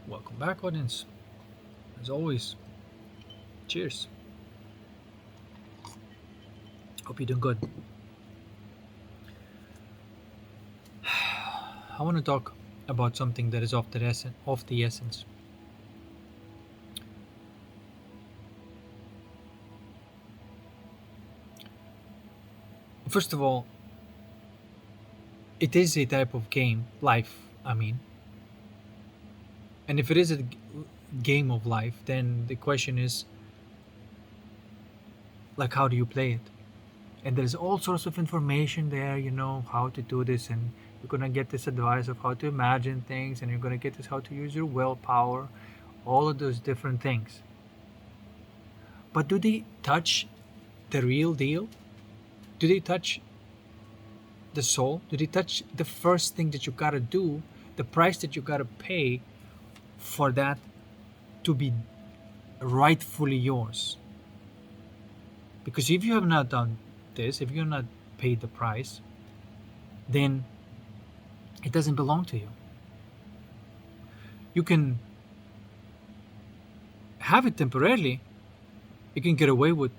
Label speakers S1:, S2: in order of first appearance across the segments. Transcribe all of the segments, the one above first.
S1: Welcome back, audience. As always, cheers. Hope you're doing good. I want to talk about something that is of the essence. First of all, it is a type of game, life, I mean. And if it is a game of life, then the question is, like, how do you play it? And there's all sorts of information there, how to do this, and you're gonna get this advice of how to imagine things, and you're gonna get this how to use your willpower, all of those different things. But do they touch the real deal? Do they touch the soul? Do they touch the first thing that you gotta do, the price that you gotta pay for that to be rightfully yours? Because if you have not done this, if you're not paid the price, then it doesn't belong to you. You can have it temporarily. You can get away with,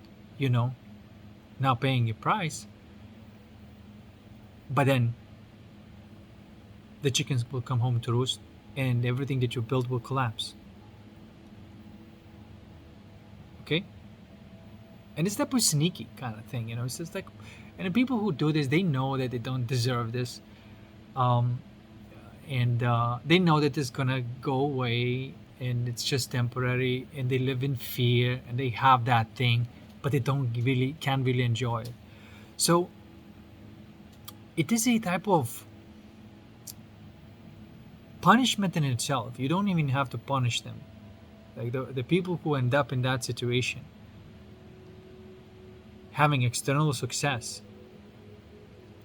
S1: not paying your price. But then the chickens will come home to roost and everything that you built will collapse. Okay? And it's that sneaky kind of thing, It's just like, and the people who do this, they know that they don't deserve this. And they know that it's gonna go away and it's just temporary, and they live in fear and they have that thing, but they can't really enjoy it. So it is a type of punishment in itself. You don't even have to punish them. Like the people who end up in that situation, having external success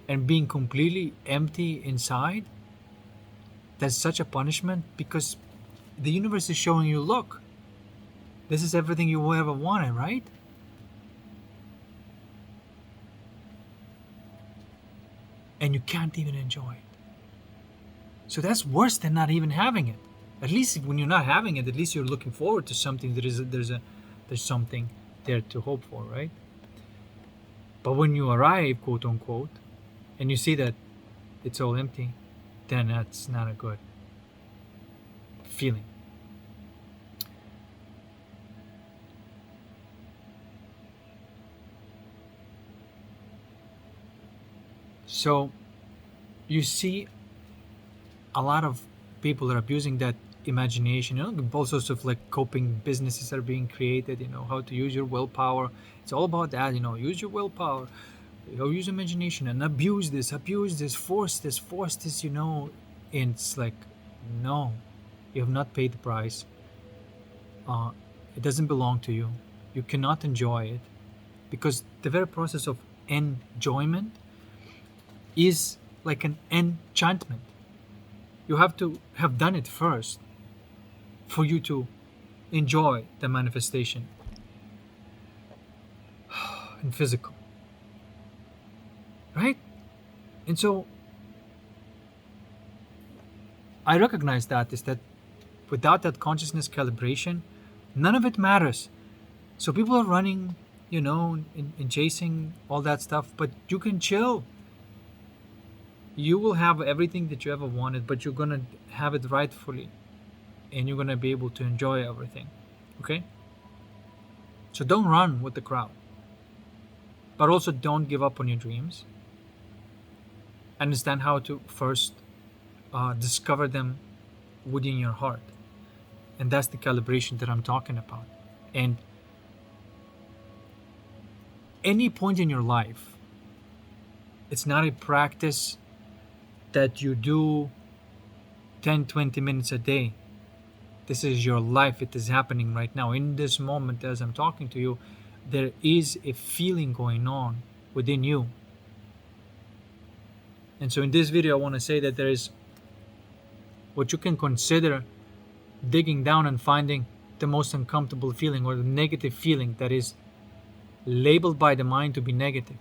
S1: and being completely empty inside, that's such a punishment, because the universe is showing you, look, this is everything you ever wanted, right? And you can't even enjoy it. So that's worse than not even having it. At least when you're not having it, at least you're looking forward to something. There's something there to hope for, right? But when you arrive, quote unquote, and you see that it's all empty, then that's not a good feeling. So you see a lot of people are abusing that imagination. All sorts of like coping businesses are being created, how to use your willpower. It's all about that, use your willpower, use imagination and abuse this, force this, and it's like, no, you have not paid the price. It doesn't belong to you. You cannot enjoy it, because the very process of enjoyment is like an enchantment. You have to have done it first for you to enjoy the manifestation in physical, right? And so I recognize that without that consciousness calibration, none of it matters. So people are running, in chasing all that stuff, but you can chill. You will have everything that you ever wanted, but you're gonna have it rightfully, and you're gonna be able to enjoy everything. Okay? So don't run with the crowd, but also don't give up on your dreams. Understand how to first discover them within your heart, and that's the calibration that I'm talking about. And any point in your life, it's not a practice that you do 10-20 minutes a day. This is your life. It is happening right now. In this moment, as I'm talking to you, there is a feeling going on within you. And so in this video, I want to say that there is what you can consider digging down and finding the most uncomfortable feeling, or the negative feeling that is labeled by the mind to be negative.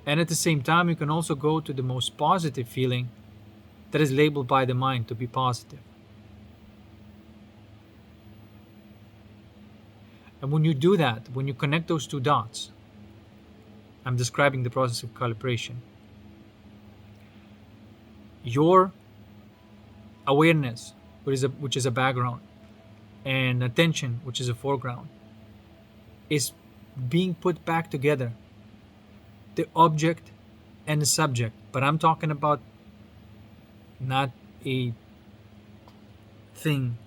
S1: And at the same time, you can also go to the most positive feeling that is labeled by the mind to be positive. And when you do that, when you connect those two dots, I'm describing the process of calibration. Your awareness, which is a background, and attention, which is a foreground, is being put back together. The object and the subject. But I'm talking about not a thing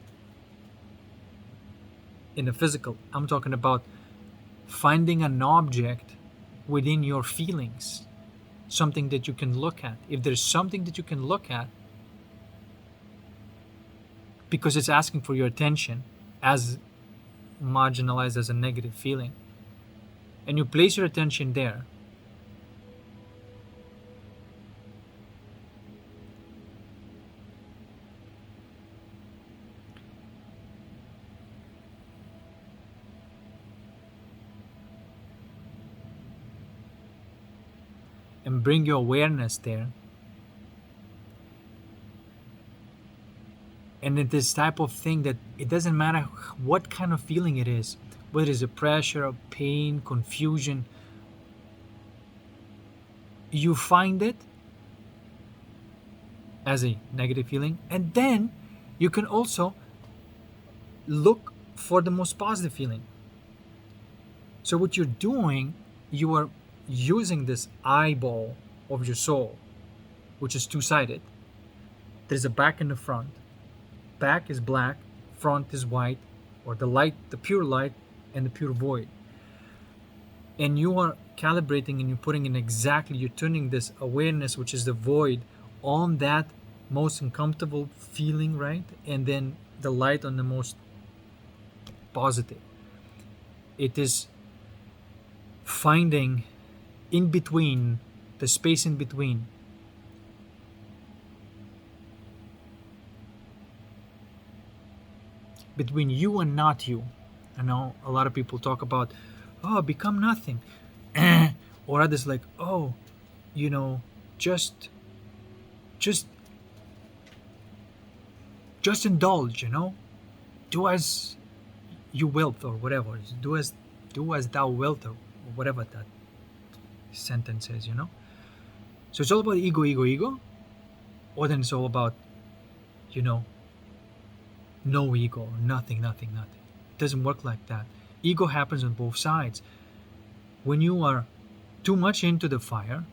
S1: in the physical. I'm talking about finding an object within your feelings, something that you can look at. If there's something that you can look at, because it's asking for your attention, as marginalized as a negative feeling, and you place your attention there, and bring your awareness there, and it is type of thing that it doesn't matter what kind of feeling it is, whether it's a pressure, a pain, confusion, you find it as a negative feeling, and then you can also look for the most positive feeling. So what you're doing, you are using this eyeball of your soul, which is two-sided. There's a back and the front. Back is black, front is white, or the light, the pure light, and the pure void. And you are calibrating and you're putting in exactly, you're turning this awareness, which is the void, on that most uncomfortable feeling, right? And then the light on the most positive. It is finding in between, the space in between. Between you and not you. I know a lot of people talk about, oh, become nothing. Or others like, oh, just indulge, do as you wilt, or whatever. Do as thou wilt, or whatever that sentence is. So it's all about ego, or then it's all about, no ego, nothing. It doesn't work like that. Ego happens on both sides. When you are too much into the fire,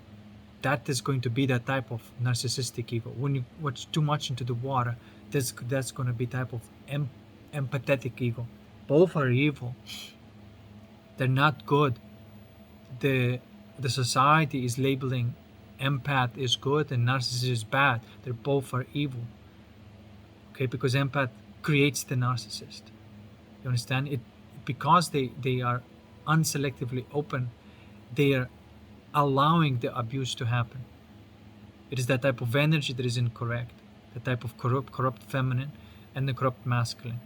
S1: that is going to be that type of narcissistic ego. When you watch too much into the water, that's going to be type of empathetic ego. Both are evil. They're not good. The society is labeling empath is good and narcissist is bad. They both are evil. Okay, because empath creates the narcissist. You understand? It because they are unselectively open, they are allowing the abuse to happen. It is that type of energy that is incorrect, the type of corrupt feminine and the corrupt masculine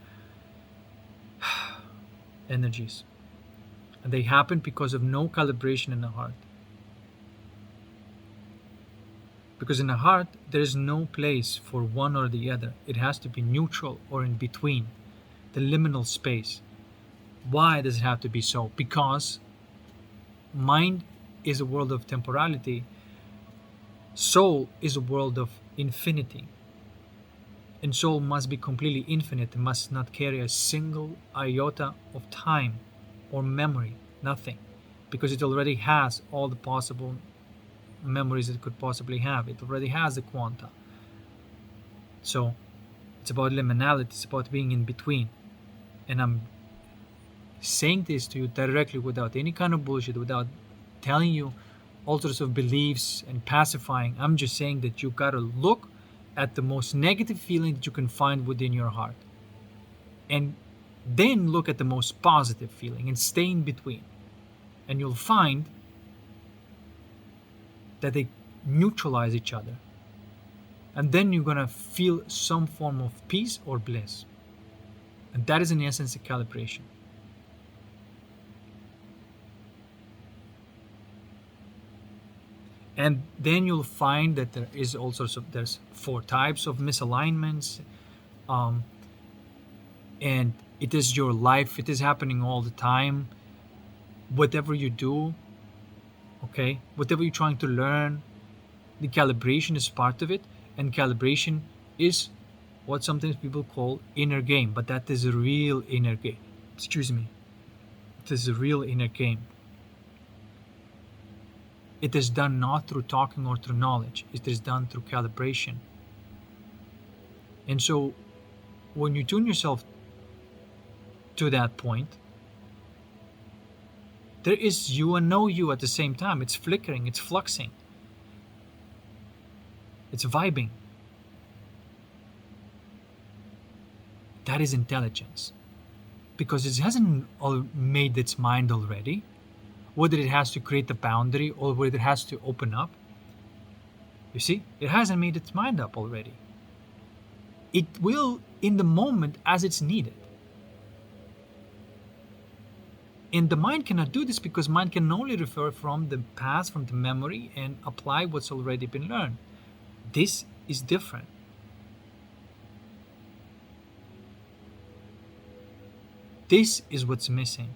S1: energies. And they happen because of no calibration in the heart. Because in the heart, there is no place for one or the other. It has to be neutral or in between, the liminal space. Why does it have to be so? Because mind is a world of temporality. Soul is a world of infinity. And soul must be completely infinite. It must not carry a single iota of time or memory, nothing. Because it already has all the possible memories it could possibly have. It already has the quanta. So it's about liminality. It's about being in between. And I'm saying this to you directly without any kind of bullshit, without telling you all sorts of beliefs and pacifying. I'm just saying that you gotta look at the most negative feeling that you can find within your heart, and then look at the most positive feeling and stay in between, and you'll find that they neutralize each other, and then you're gonna feel some form of peace or bliss. And that is in essence a calibration. And then you'll find that there is all sorts of, there's 4 types of misalignments, and It is your life. It is happening all the time. Whatever you do, okay, whatever you're trying to learn, the calibration is part of it. And calibration is what sometimes people call inner game, but that is a real inner game. Excuse me. It is a real inner game. It is done not through talking or through knowledge. It is done through calibration. And so when you tune yourself to that point, there is you and no you at the same time. It's flickering, it's fluxing, it's vibing. That is intelligence. Because it hasn't made its mind already, whether it has to create a boundary or whether it has to open up. You see, it hasn't made its mind up already. It will in the moment as it's needed. And the mind cannot do this because mind can only refer from the past, from the memory, and apply what's already been learned. This is different. This is what's missing.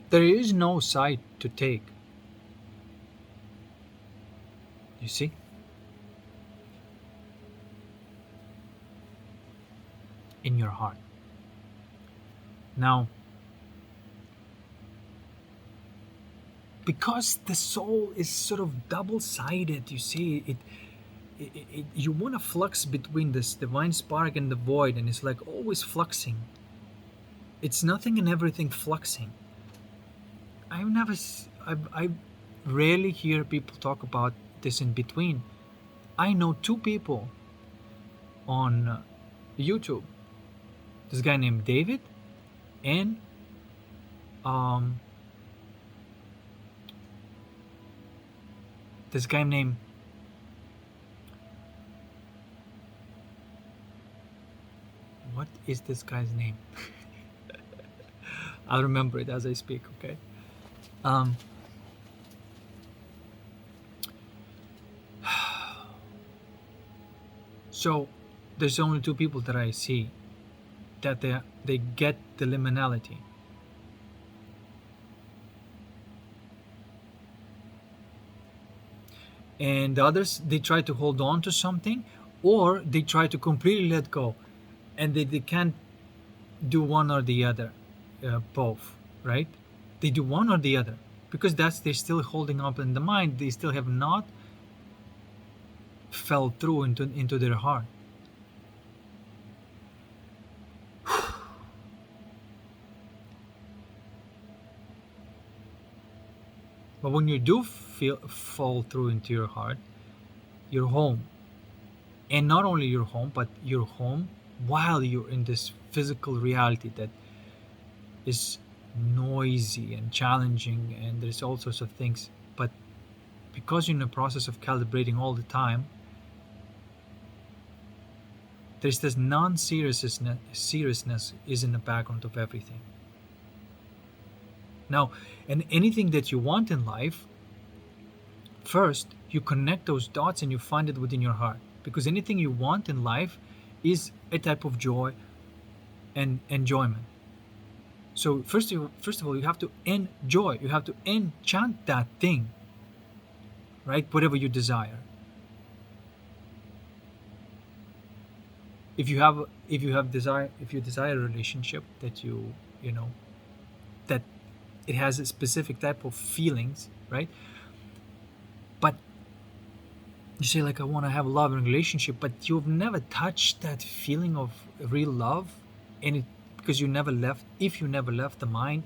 S1: There is no side to take. You see? In your heart. Now, because the soul is sort of double-sided, you see, you want to flux between this divine spark and the void, and it's like always fluxing. It's nothing and everything fluxing. I rarely hear people talk about this in between. I know two people on YouTube. This guy named David and this guy named what is this guy's name? I'll remember it as I speak, okay? So there's only two people that I see that they get the liminality. And the others, they try to hold on to something, or they try to completely let go, and they can't do one or the other, both, right? They do one or the other because they're still holding up in the mind. They still have not fell through into their heart. But when you do fall through into your heart, you're home. And not only you're home, but you're home while you're in this physical reality that is noisy and challenging, and there's all sorts of things. But because you're in the process of calibrating all the time, there's this seriousness is in the background of everything. Now, and anything that you want in life, first you connect those dots and you find it within your heart. Because anything you want in life is a type of joy and enjoyment. So first of all, you have to enjoy. You have to enchant that thing, right? Whatever you desire. If you desire a relationship that you know that it has a specific type of feelings, right? But you say like, I want to have a love and relationship, but you've never touched that feeling of real love, and it because you never left. If you never left the mind,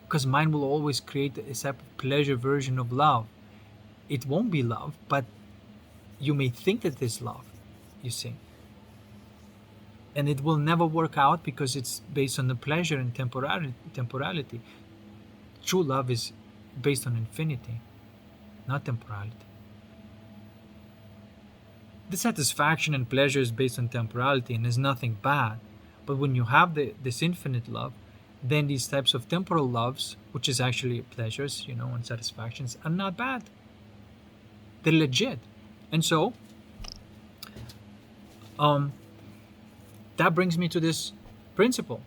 S1: because mind will always create a type of pleasure version of love. It won't be love, but you may think that it is love. You see. And it will never work out because it's based on the pleasure and temporality. True love is based on infinity, not temporality. the satisfaction and pleasure is based on temporality and is nothing bad. But when you have this infinite love, then these types of temporal loves, which is actually pleasures, and satisfactions, are not bad. They're legit. And so, that brings me to this principle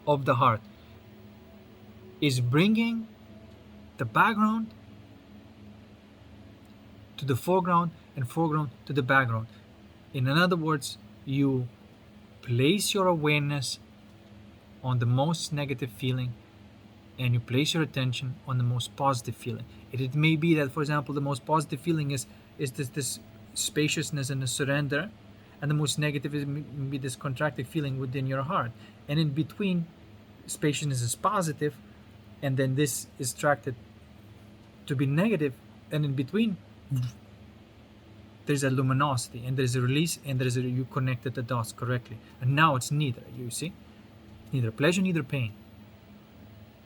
S1: of the heart, is bringing the background to the foreground and foreground to the background. In other words, you place your awareness on the most negative feeling and you place your attention on the most positive feeling. It may be that, for example, the most positive feeling is this spaciousness and the surrender, and the most negative is maybe this contracted feeling within your heart. And in between, spaciousness is positive, and then this is attracted to be negative, and in between there's a luminosity and there's a release, and you connected the dots correctly, and now it's neither, you see, neither pleasure, neither pain.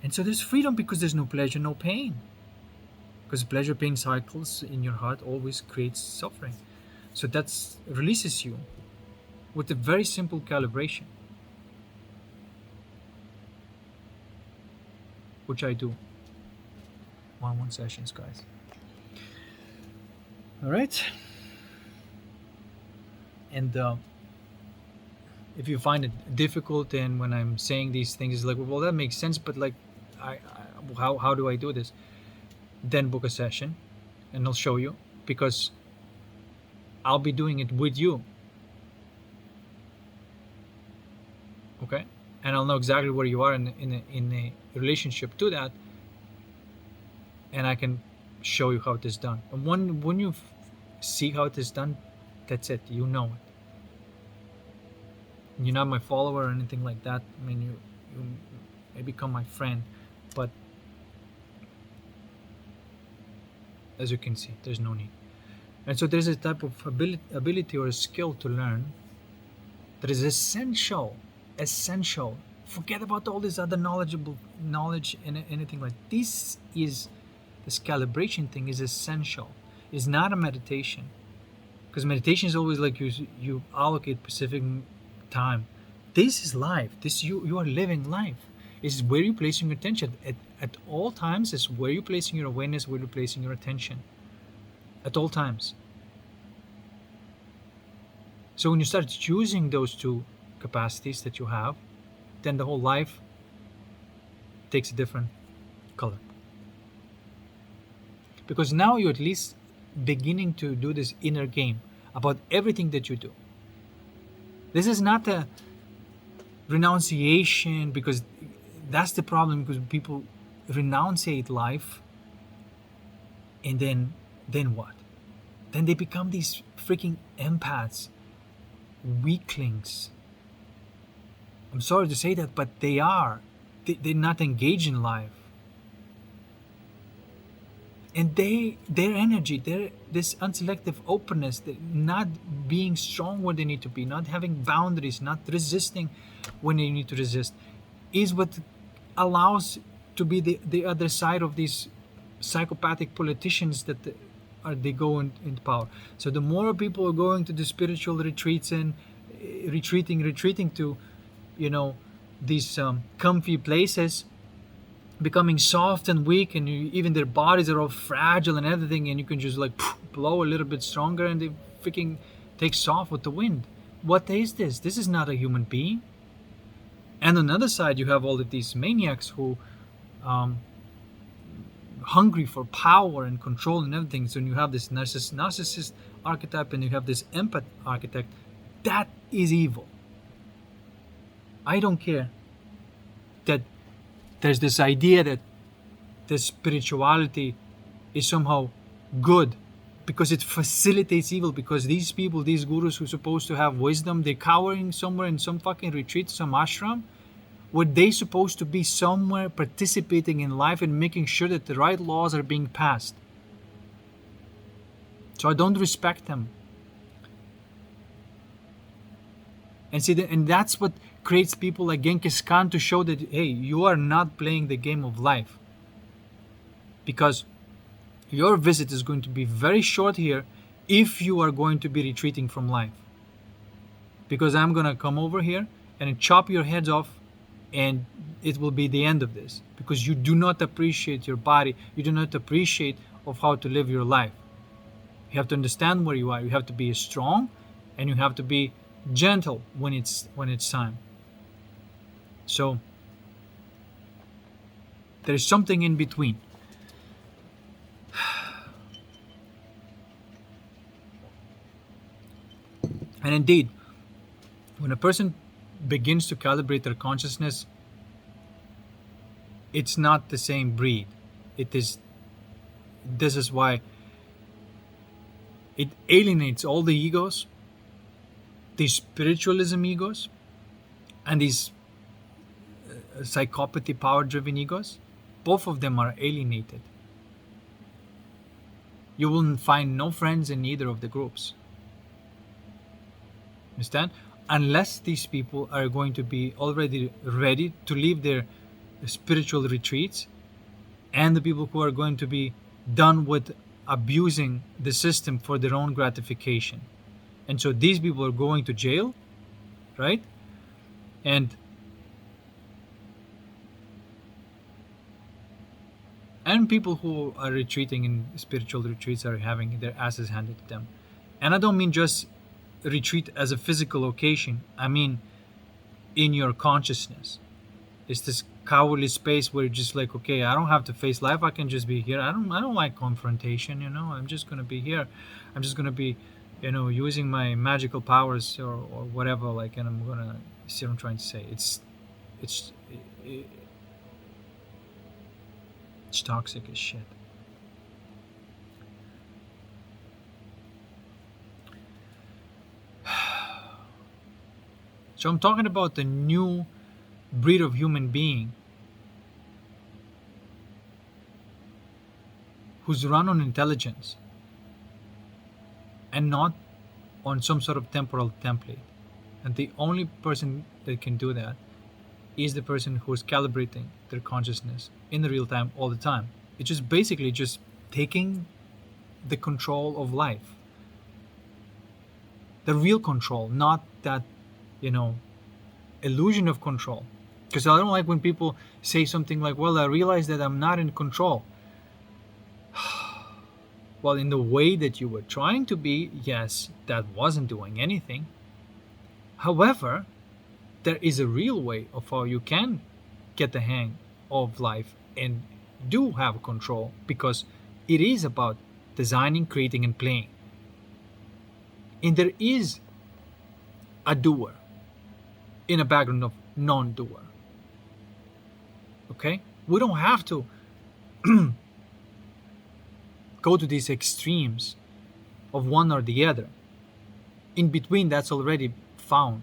S1: And so there's freedom because there's no pleasure, no pain, because pleasure pain cycles in your heart always creates suffering. So that releases you with a very simple calibration, which I do one-on-one sessions, guys. All right. And if you find it difficult, and when I'm saying these things, it's like, well, that makes sense, but like, how do I do this? Then book a session, and I'll show you, because I'll be doing it with you. Okay, and I'll know exactly where you are in a relationship to that, and I can show you how it is done. And when you see how it is done, that's it. You know it. You're not my follower or anything like that. I mean, you may become my friend, but as you can see, there's no need. And so there's a type of ability or a skill to learn that is essential. Forget about all this other knowledge and anything like this. This calibration thing is essential. It's not a meditation, because meditation is always like you allocate specific time. This is life. You are living life. It's where you're placing your attention at all times. It's where you're placing your awareness, where you're placing your attention at all times. So when you start choosing those two capacities that you have, then the whole life takes a different color. Because now you're at least beginning to do this inner game about everything that you do. This is not a renunciation, because that's the problem, because people renunciate life, and then what? Then they become these freaking empaths, weaklings. I'm sorry to say that, but they are. They're not engaged in life. And their energy, this unselective openness, not being strong where they need to be, not having boundaries, not resisting when they need to resist, is what allows to be the other side of these psychopathic politicians that they go into power. So the more people are going to the spiritual retreats and retreating to, these comfy places, becoming soft and weak, and even their bodies are all fragile and everything, and you can just like blow a little bit stronger and they freaking takes off with the wind. What is this? This is not a human being. And on the other side, you have all of these maniacs who hungry for power and control and everything. So you have this narcissist archetype, and you have this empath archetype. That is evil. I don't care that there's this idea that the spirituality is somehow good because it facilitates evil, because these people, these gurus who are supposed to have wisdom, they're cowering somewhere in some fucking retreat, some ashram, where they supposed to be somewhere participating in life and making sure that the right laws are being passed. So I don't respect them. And see, and that's what creates people like Genghis Khan, to show that, hey, you are not playing the game of life. Because your visit is going to be very short here if you are going to be retreating from life. Because I'm going to come over here and chop your heads off, and it will be the end of this, because you do not appreciate your body, you do not appreciate of how to live your life. You have to understand where you are, you have to be strong, and you have to be gentle when it's time. So there is something in between. And indeed, when a person begins to calibrate their consciousness, it's not the same breed. It is This is why it alienates all the egos, these spiritualism egos, and these psychopathy power driven egos. Both of them are alienated. You will find no friends in either of the groups. Understand? Unless these people are going to be already ready to leave their spiritual retreats, and the people who are going to be done with abusing the system for their own gratification. And so these people are going to jail, right? And people who are retreating in spiritual retreats are having their asses handed to them. And I don't mean just retreat as a physical location. I mean in your consciousness. It's this cowardly space where you're just like, okay, I don't have to face life. I can just be here. I don't like confrontation, I'm just gonna be here. I'm just gonna be, using my magical powers or whatever, like, and I'm gonna see what I'm trying to say. It's toxic as shit. So I'm talking about the new breed of human being who's run on intelligence and not on some sort of temporal template. And the only person that can do that is the person who is calibrating their consciousness in the real time all the time. It's just basically just taking the control of life. The real control, not that, illusion of control. Because I don't like when people say something like, well, I realize that I'm not in control. Well, in the way that you were trying to be, yes, that wasn't doing anything. However, there is a real way of how you can get the hang of life and do have control, because it is about designing, creating, and playing. And there is a doer in a background of non-doer. Okay? We don't have to go to these extremes of one or the other. In between, that's already found.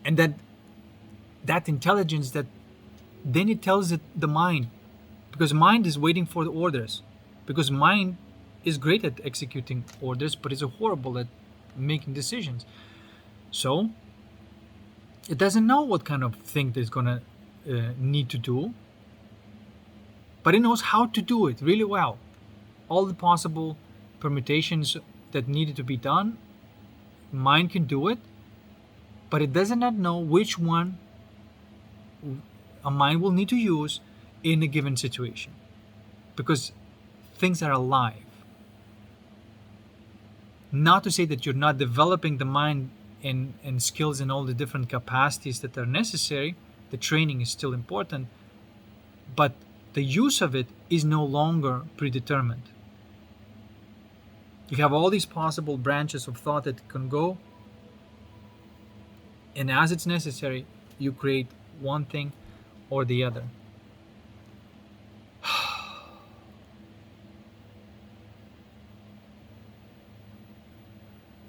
S1: And that intelligence, that then it tells it the mind, because mind is waiting for the orders, because mind is great at executing orders, but is horrible at making decisions. So it doesn't know what kind of thing it's gonna need to do, but it knows how to do it really well. All the possible permutations that needed to be done, mind can do it, but it does not know which one a mind will need to use in a given situation, because things are alive. Not to say that you're not developing the mind and skills in all the different capacities that are necessary. The training is still important, but the use of it is no longer predetermined. You have all these possible branches of thought that can go, and as it's necessary, you create one thing or the other.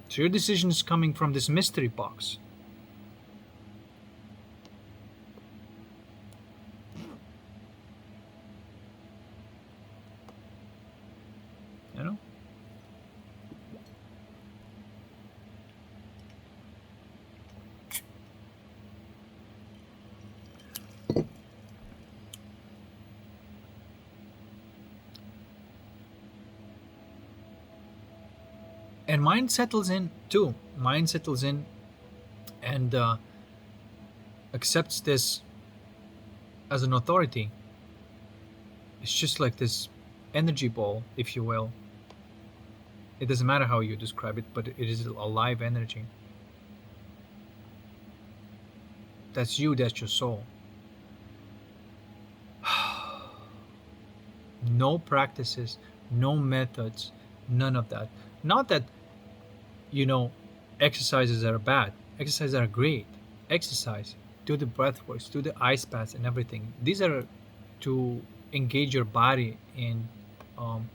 S1: So your decision is coming from this mystery box. You know? And mind settles in too. Mind settles in and accepts this as an authority. It's just like this energy ball, if you will. It doesn't matter how you describe it, but it is a live energy. That's you, that's your soul. No practices, no methods, none of that. Not that, you know, exercises are bad. Exercises are great. Exercise, do the breath works, do the ice baths and everything. These are to engage your body and um,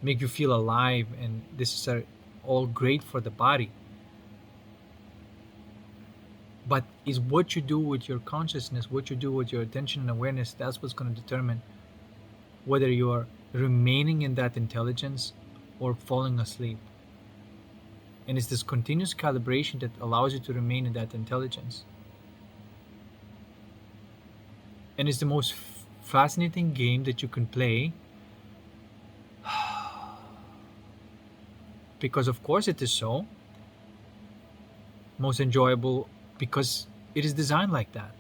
S1: make you feel alive, and this is all great for the body. But is what you do with your consciousness, what you do with your attention and awareness, that's what's going to determine whether you are remaining in that intelligence or falling asleep. And it's this continuous calibration that allows you to remain in that intelligence. And it's the most fascinating game that you can play, because of course it is so. Most enjoyable because it is designed like that.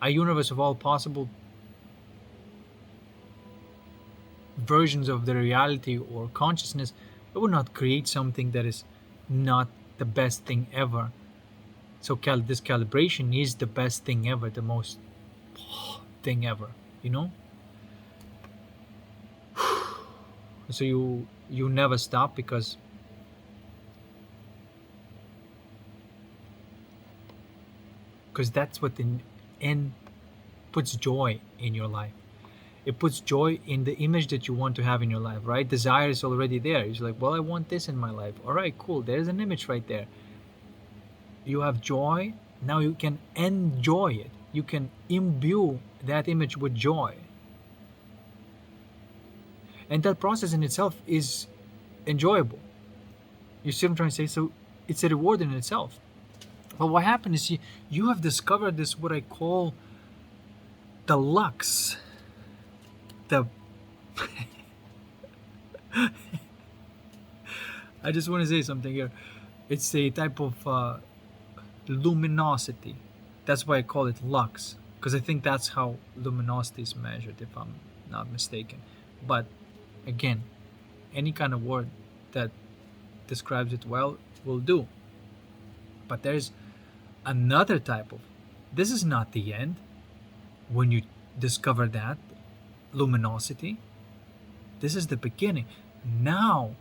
S1: A universe of all possible versions of the reality or consciousness, it would not create something that is not the best thing ever. So this calibration is the best thing ever, the most thing ever, you know. So you never stop because that's what the end puts joy in your life. It puts joy in the image that you want to have in your life, right? Desire is already there. It's like, well, I want this in my life. All right, cool. There's an image right there. You have joy. Now you can enjoy it. You can imbue that image with joy. And that process in itself is enjoyable. You see what I'm trying to say? So it's a reward in itself. But what happened is you have discovered this, what I call the lux. The I just want to say something here. It's a type of luminosity. That's why I call it lux, because I think that's how luminosity is measured, if I'm not mistaken. But again, any kind of word that describes it well will do. But there's another type of, this is not the end. When you discover that luminosity, this is the beginning. Now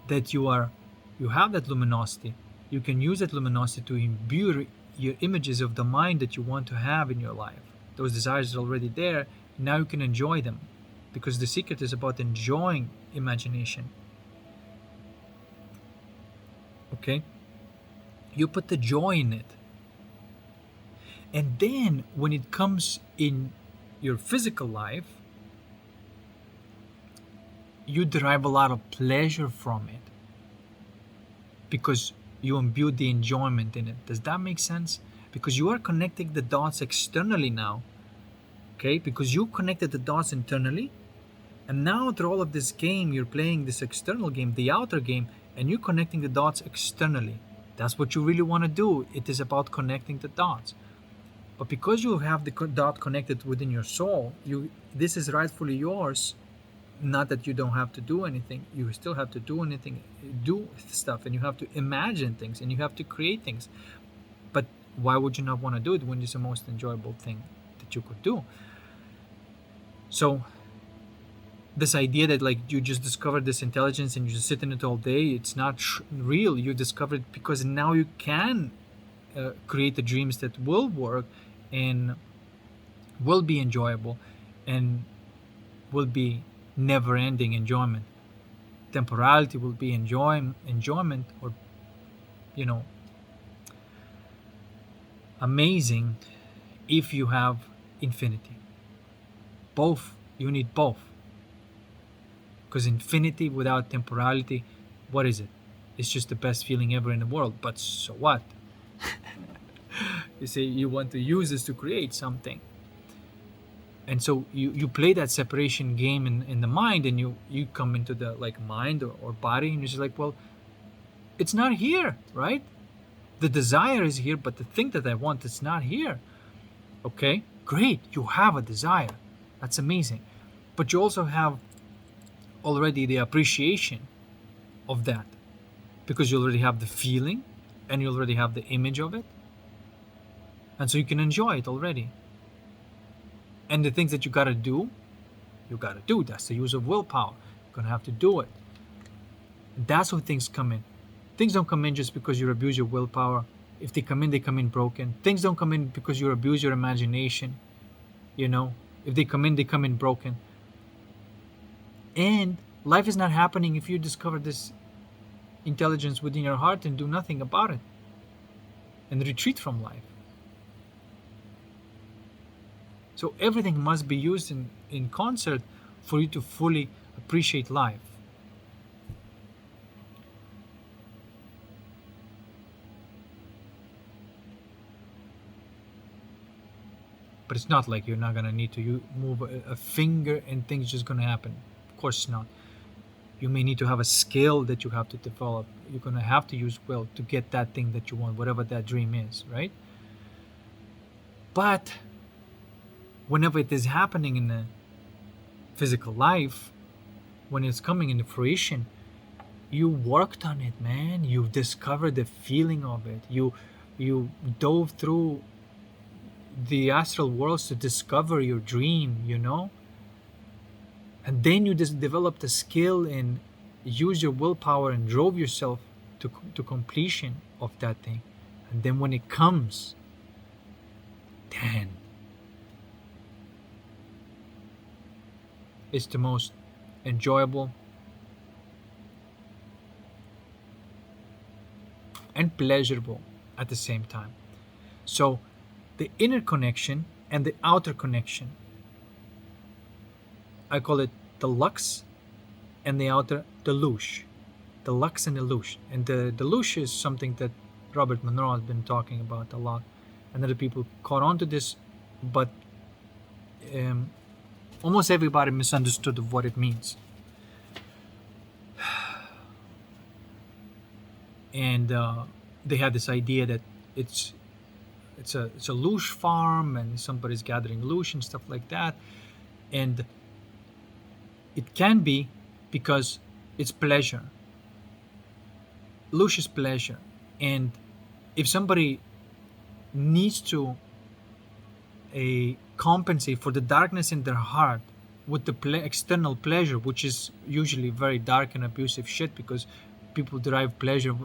S1: that you have that luminosity, you can use that luminosity to imbue your images of the mind that you want to have in your life. Those desires are already there. Now you can enjoy them, because the secret is about enjoying imagination. Okay, you put the joy in it, and then when it comes in your physical life, you derive a lot of pleasure from it, because you imbue the enjoyment in it. Does that make sense? Because you are connecting the dots externally now. Okay, because you connected the dots internally, and now through all of this game, you're playing this external game, the outer game, and you're connecting the dots externally. That's what you really want to do. It is about connecting the dots. But because you have the dot connected within your soul, this is rightfully yours. Not that you don't have to do anything. You still have to do stuff, and you have to imagine things, and you have to create things. But why would you not want to do it when it's the most enjoyable thing that you could do? So this idea that like you just discovered this intelligence and you just sit in it all day, it's not real. You discovered it because now you can create the dreams that will work and will be enjoyable and will be never-ending enjoyment. Temporality will be enjoyment, or amazing if you have infinity. Both, you need both. Because infinity without temporality, what is it? It's just the best feeling ever in the world. But so what? You say you want to use this to create something. And so you play that separation game in the mind, and you come into the like mind or body, and you're just like, well, it's not here, right? The desire is here, but the thing that I want is not here. Okay, great, you have a desire, that's amazing, but you also have already the appreciation of that, because you already have the feeling and you already have the image of it, and so you can enjoy it already. And the things that you gotta do, that's the use of willpower. You're gonna have to do it. That's how things come in. Things don't come in just because you abuse your willpower. If they come in, they come in broken. Things don't come in because you abuse your imagination. If they come in, they come in broken. And life is not happening if you discover this intelligence within your heart and do nothing about it and retreat from life. So everything must be used in concert for you to fully appreciate life. But it's not like you're not going to need to move a finger and things just going to happen. Of course not. You may need to have a skill that you have to develop. You're going to have to use will to get that thing that you want, whatever that dream is, right? But whenever it is happening in the physical life, when it's coming into fruition, you worked on it, man. You've discovered the feeling of it. You dove through the astral worlds to discover your dream, and then you just developed a skill and use your willpower and drove yourself to completion of that thing. And then when it comes, then it's the most enjoyable and pleasurable at the same time. So the inner connection and the outer connection, I call it the lux, and the outer, the louche. The lux and the louche. And the louche is something that Robert Monroe has been talking about a lot, and other people caught on to this, but almost everybody misunderstood of what it means. And they had this idea that it's a louche farm and somebody's gathering louche and stuff like that. And it can be because it's pleasure. Louche is pleasure. And if somebody needs to compensate for the darkness in their heart with the external pleasure, which is usually very dark and abusive shit, because people derive pleasure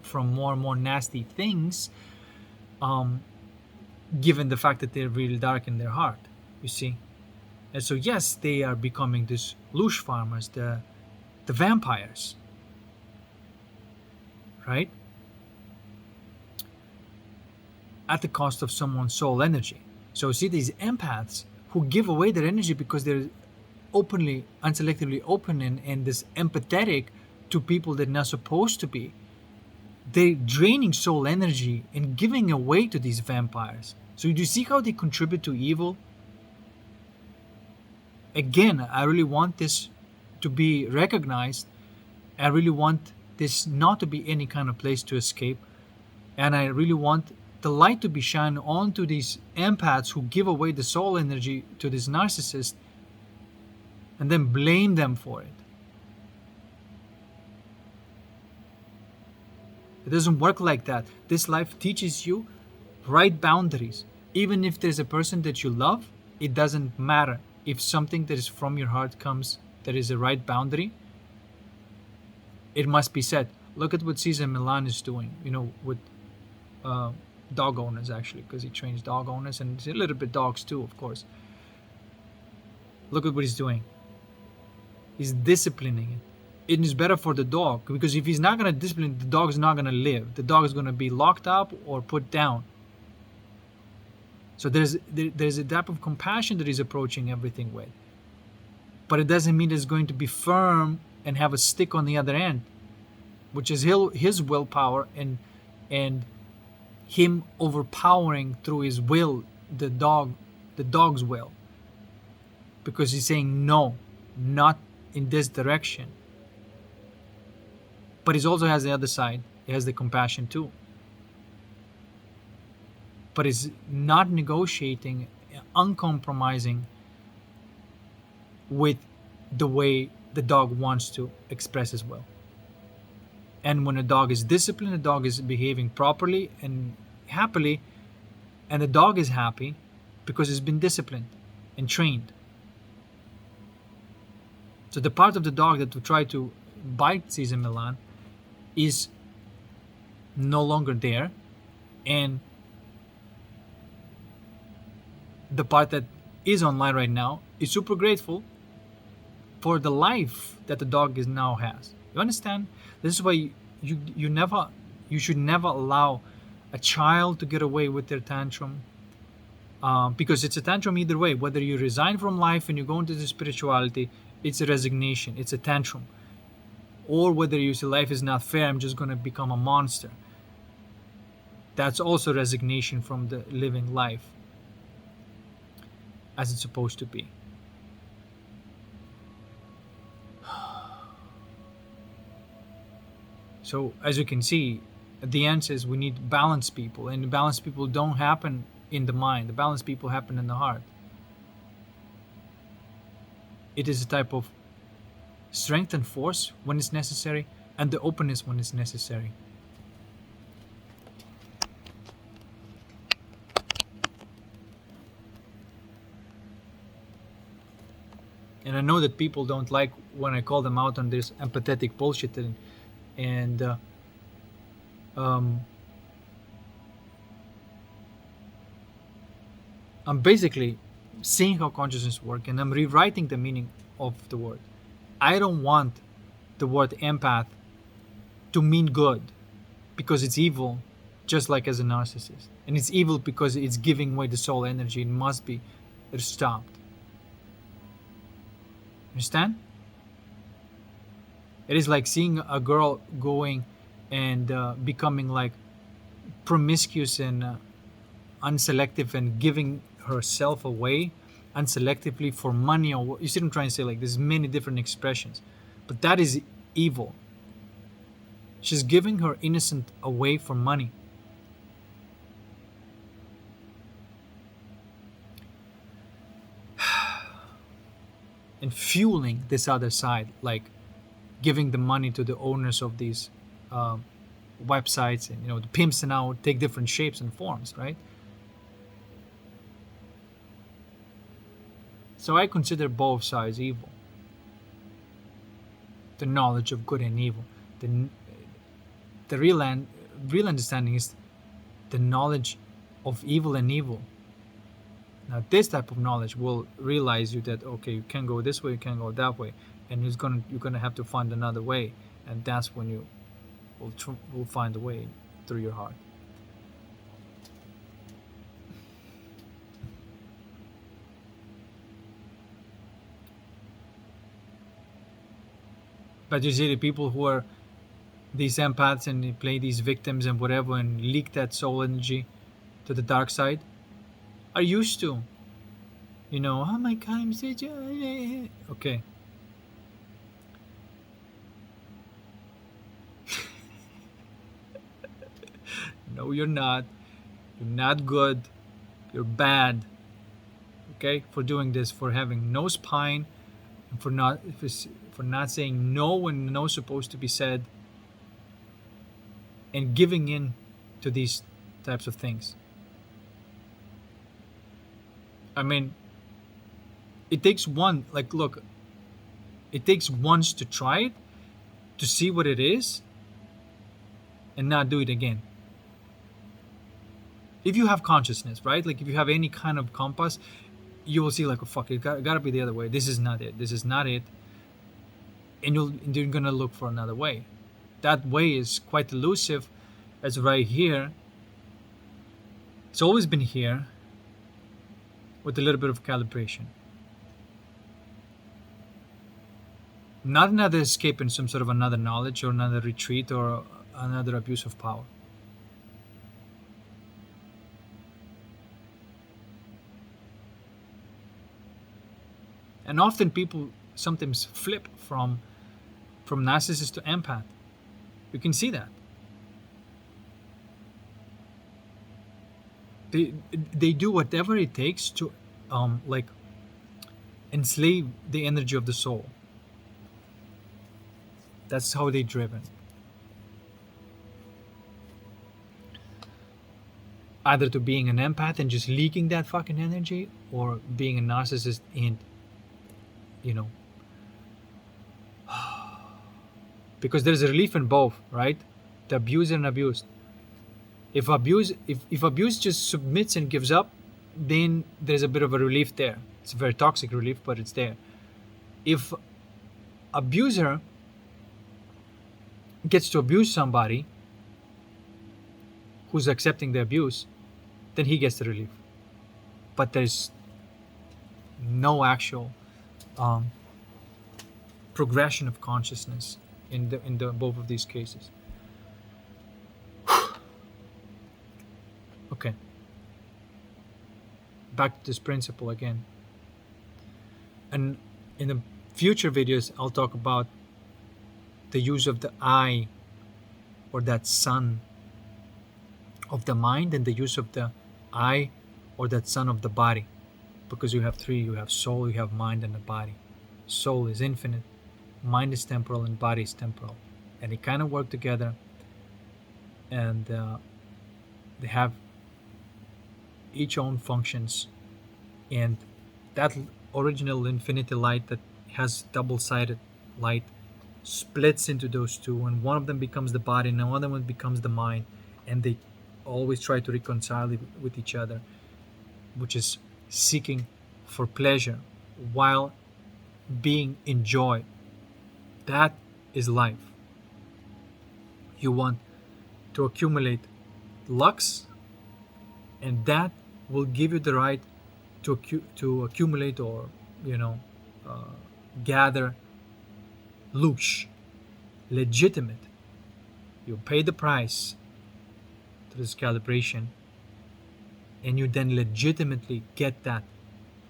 S1: from more and more nasty things, given the fact that they're really dark in their heart, you see. And so yes, they are becoming these louche farmers, the vampires, right? At the cost of someone's soul energy. So see, these empaths who give away their energy because they're openly, unselectively open and this empathetic to people they're not supposed to be, they're draining soul energy and giving away to these vampires. So do you see how they contribute to evil? Again, I really want this to be recognized. I really want this not to be any kind of place to escape. And I really want the light to be shined onto these empaths who give away the soul energy to this narcissist and then blame them for it. It doesn't work like that. This life teaches you right boundaries. Even if there's a person that you love, it doesn't matter. If something that is from your heart comes, that is a right boundary, it must be said. Look at what Cesar Millan is doing, with dog owners, actually, because he trains dog owners and a little bit dogs too, of course. Look at what he's doing. He's disciplining it. It is better for the dog, because if he's not going to discipline, the dog is not going to live. The dog is going to be locked up or put down. So there's a type of compassion that he's approaching everything with. But it doesn't mean it's going to be firm and have a stick on the other end, which is his willpower and him overpowering through his will the dog's will. because he's saying no, not in this direction. But he also has the other side. He has the compassion too. But he's not negotiating, uncompromising with the way the dog wants to express as well. And when a dog is disciplined, the dog is behaving properly and happily, and the dog is happy because it's been disciplined and trained. So the part of the dog that will try to bite Cesar Milan is no longer there, and the part that is online right now is super grateful for the life that the dog is now has. You understand? This is why you should never allow a child to get away with their tantrum, because it's a tantrum either way. Whether you resign from life and you go into the spirituality, it's a resignation, it's a tantrum. Or whether you say life is not fair, I'm just going to become a monster. That's also resignation from the living life as it's supposed to be. So as you can see, the answer is we need balanced people, and balanced people don't happen in the mind. The balanced people happen in the heart. It is a type of strength and force when it's necessary, and the openness when it's necessary. And I know that people don't like when I call them out on this empathetic bullshit, and I'm basically seeing how consciousness works, and I'm rewriting the meaning of the word. I don't want the word empath to mean good because it's evil, just like as a narcissist. And it's evil because it's giving away the soul energy. It must be stopped. Understand? It is like seeing a girl going and becoming like promiscuous and unselective and giving herself away unselectively for money, or you see what I'm trying to say? Like there's many different expressions, but that is evil. She's giving her innocent away for money. And fueling this other side, like giving the money to the owners of these websites, and the pimps now take different shapes and forms, right? So I consider both sides evil. The knowledge of good and evil. The real understanding is the knowledge of evil and evil. Now this type of knowledge will realize you that okay, you can't go this way, you can't go that way, and you're gonna have to find another way, and that's when you will find a way through your heart. But you see the people who are these empaths and they play these victims and whatever and leak that soul energy to the dark side are used to. Oh my god, I'm such a... Okay. No, you're not. You're not good. You're bad. Okay? For doing this, for having no spine, and for not saying no when no is supposed to be said, and giving in to these types of things. I mean, it takes one, like, look, it takes once to try it, to see what it is, and not do it again. If you have consciousness, right? Like, if you have any kind of compass, you will see, like, oh, fuck, it gotta be the other way. This is not it. This is not it. And you're gonna look for another way. That way is quite elusive, as right here. It's always been here, with a little bit of calibration. Not another escape in some sort of another knowledge or another retreat or another abuse of power. And often people sometimes flip from narcissist to empath. You can see that. They do whatever it takes to like enslave the energy of the soul. That's how they're driven. Either to being an empath and just leaking that fucking energy, or being a narcissist and, you know, because there's a relief in both, right? The abuser and abused. If abuse just submits and gives up, then there's a bit of a relief there. It's a very toxic relief, but it's there. If abuser gets to abuse somebody who's accepting the abuse, then he gets the relief. But there's no actual progression of consciousness in the both of these cases. Okay. Back to this principle again. And in the future videos, I'll talk about the use of the I, or that sun of the mind, and the use of the I, or that sun of the body. Because you have three: you have soul, you have mind, and the body. Soul is infinite, mind is temporal, and body is temporal. And they kind of work together, and they have each own functions. And that original infinity light that has double-sided light splits into those two, and one of them becomes the body and another one becomes the mind, and they always try to reconcile it with each other, which is seeking for pleasure while being in joy. That is life. You want to accumulate lux, and that will give you the right to accumulate, or gather lush, legitimate. You pay the price to this calibration, and you then legitimately get that.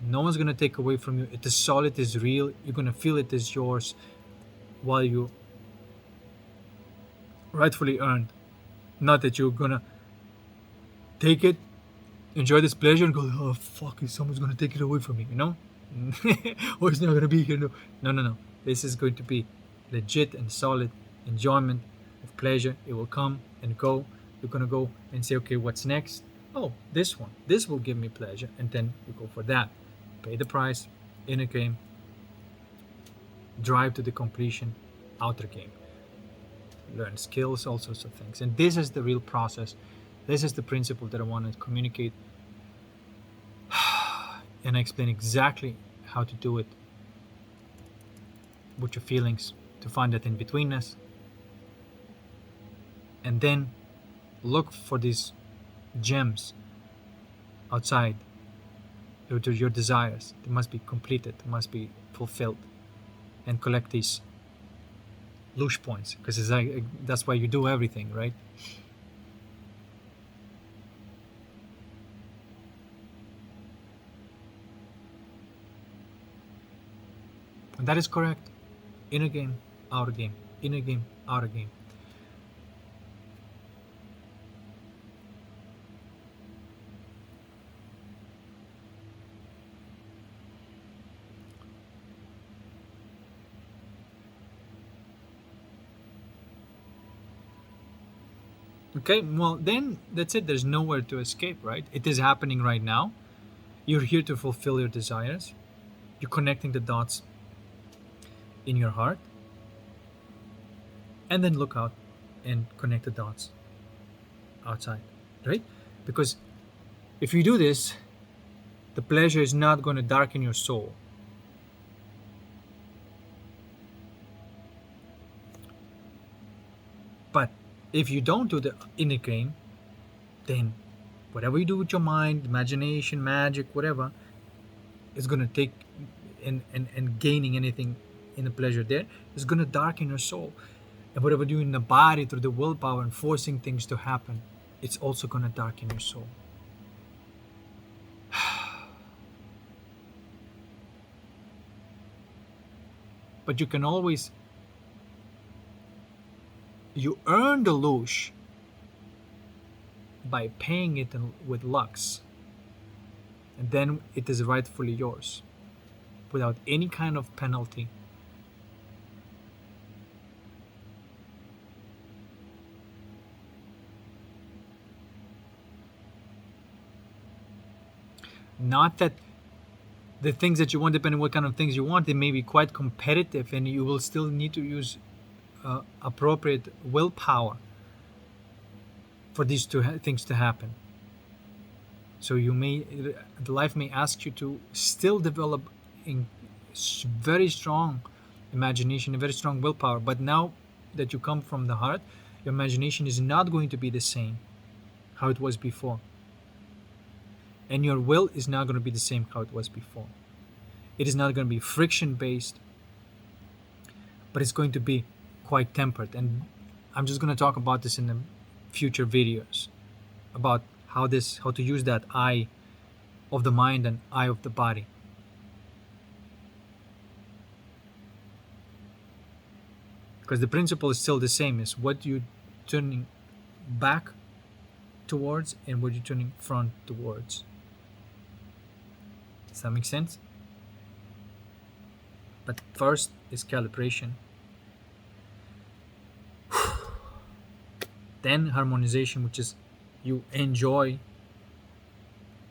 S1: No one's going to take away from you. It is solid, it is real. You're going to feel it is yours, while you rightfully earned. Not that you're going to take it, enjoy this pleasure, and go, oh fuck, someone's going to take it away from me, or it's not going to be here. No. This is going to be legit and solid enjoyment of pleasure. It will come and go. You're going to go and say, okay, what's next? Oh, this one. This will give me pleasure. And then you go for that. Pay the price. Inner game. Drive to the completion. Outer game. Learn skills, all sorts of things. And this is the real process. This is the principle that I want to communicate. And I explain exactly how to do it with your feelings, to find that in-betweenness. And then look for these gems outside your desires. They must be completed, they must be fulfilled, and collect these lush points, because that's why you do everything, right? And that is correct. Inner game, outer game. Inner game, outer game. Okay, well then that's it. There's nowhere to escape, right? It is happening right now. You're here to fulfill your desires. You're connecting the dots in your heart. And then look out and connect the dots outside, right? Because if you do this, the pleasure is not going to darken your soul. But if you don't do the inner game, then whatever you do with your mind, imagination, magic, whatever, is going to take and gaining anything in the pleasure there is going to darken your soul. And whatever you do in the body through the willpower and forcing things to happen, it's also going to darken your soul. But you can always, you earn the loosh by paying it with Lux, and then it is rightfully yours without any kind of penalty. Not that the things that you want, depending on what kind of things you want, they may be quite competitive, and you will still need to use appropriate willpower for these things to happen. So the life may ask you to still develop in very strong imagination, a very strong willpower. But now that you come from the heart, your imagination is not going to be the same how it was before, and your will is not going to be the same how it was before. It is not going to be friction based, but it's going to be quite tempered. And I'm just going to talk about this in the future videos about how to use that eye of the mind and eye of the body. Because the principle is still the same, is what you're turning back towards and what you're turning front towards. Does that make sense? But first is calibration. Then harmonization, which is you enjoy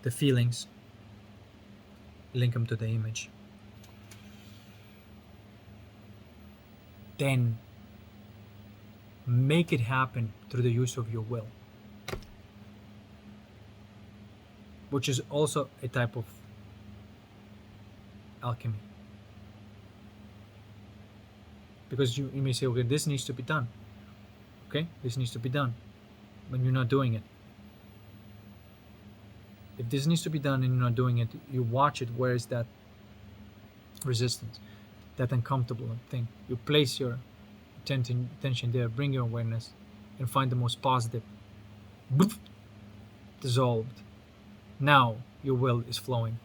S1: the feelings, link them to the image. Then make it happen through the use of your will, which is also a type of alchemy. Because you may say, okay, this needs to be done. Okay, this needs to be done, but you're not doing it. If this needs to be done and you're not doing it, you watch it. Where is that resistance, that uncomfortable thing? You place your attention there, bring your awareness, and find the most positive. Dissolved. Now your will is flowing.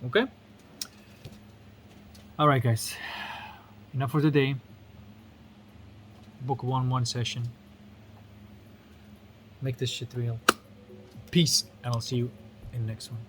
S1: Okay? Alright, guys. Enough for today. Book 1 session. Make this shit real. Peace, and I'll see you in the next one.